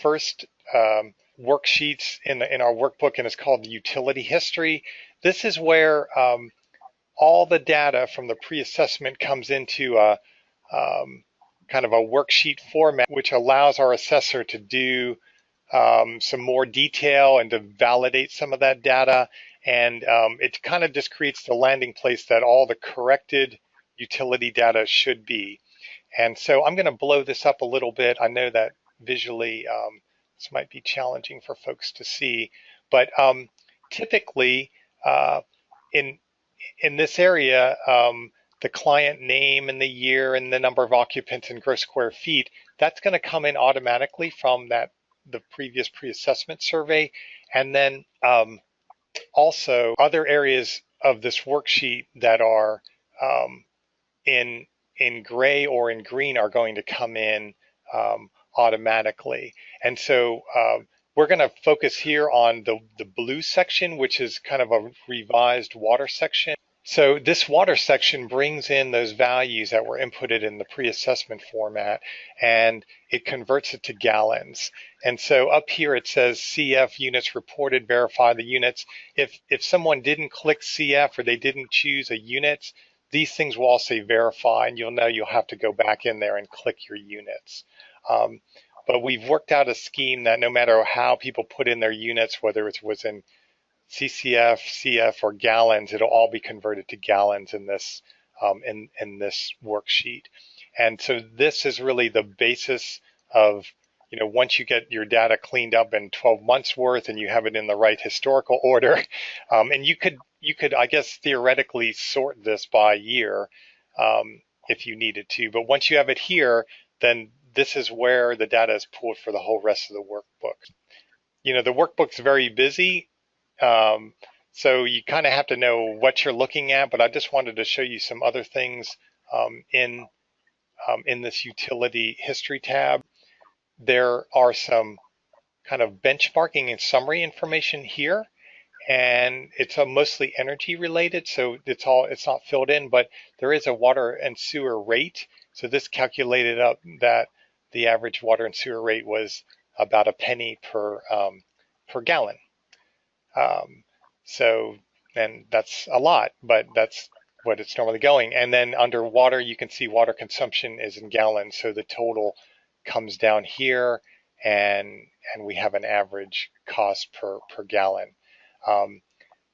first worksheets in our workbook, and it's called the utility history. This is where all the data from the pre-assessment comes into a kind of a worksheet format, which allows our assessor to do some more detail and to validate some of that data. And it kind of just creates the landing place that all the corrected utility data should be. And so I'm going to blow this up a little bit. I know that visually this might be challenging for folks to see, but typically in this area, the client name and the year and the number of occupants and gross square feet, that's going to come in automatically from the previous pre-assessment survey. And then also other areas of this worksheet that are in gray or in green are going to come in automatically. And so we're going to focus here on the blue section, which is kind of a revised water section. So this water section brings in those values that were inputted in the pre-assessment format, and it converts it to gallons. And so up here it says CF units reported, verify the units. If someone didn't click CF or they didn't choose a unit, these things will all say verify, and you'll know you'll have to go back in there and click your units. But we've worked out a scheme that no matter how people put in their units, whether it was in CCF, CF, or gallons, it'll all be converted to gallons in this this worksheet. And so this is really the basis of, once you get your data cleaned up in 12 months worth and you have it in the right historical order, and you could, I guess, theoretically sort this by year if you needed to. But once you have it here, then this is where the data is pulled for the whole rest of the workbook. The workbook's very busy. So you kind of have to know what you're looking at, but I just wanted to show you some other things in this utility history tab. There are some kind of benchmarking and summary information here, and it's mostly energy related, so it's not filled in, but there is a water and sewer rate. So this calculated up that the average water and sewer rate was about a penny per gallon. And that's a lot, but that's what it's normally going. And then under water, you can see water consumption is in gallons. So the total comes down here, and we have an average cost per gallon.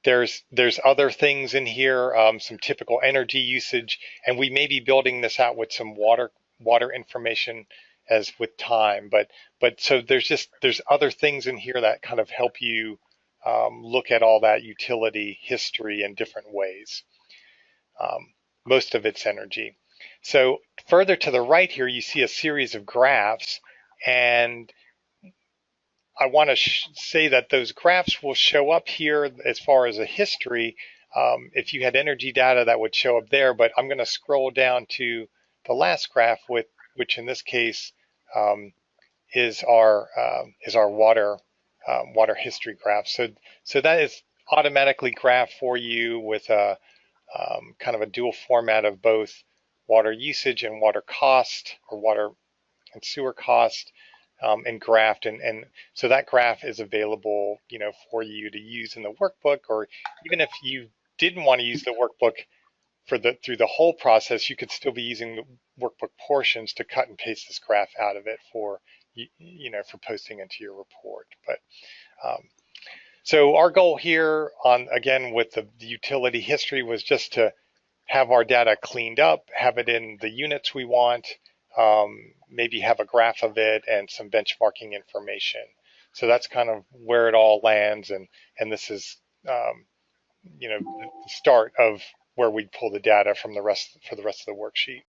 There's other things in here, some typical energy usage, and we may be building this out with some water information as with time. But so there's other things in here that kind of help you look at all that utility history in different ways. Most of it's energy. So further to the right here, you see a series of graphs, and I want to say that those graphs will show up here as far as a history. If you had energy data, that would show up there, but I'm going to scroll down to the last graph, which in this case is our water history graph. So that is automatically graphed for you with a kind of a dual format of both water usage and water cost, or water and sewer cost, and graphed. And so that graph is available, for you to use in the workbook, or even if you didn't want to use the workbook through the whole process, you could still be using the workbook portions to cut and paste this graph out of it for posting into your report. But so our goal here again with the utility history was just to have our data cleaned up, have it in the units we want, maybe have a graph of it and some benchmarking information. So that's kind of where it all lands, and this is the start of where we pull the data from for the rest of the worksheet.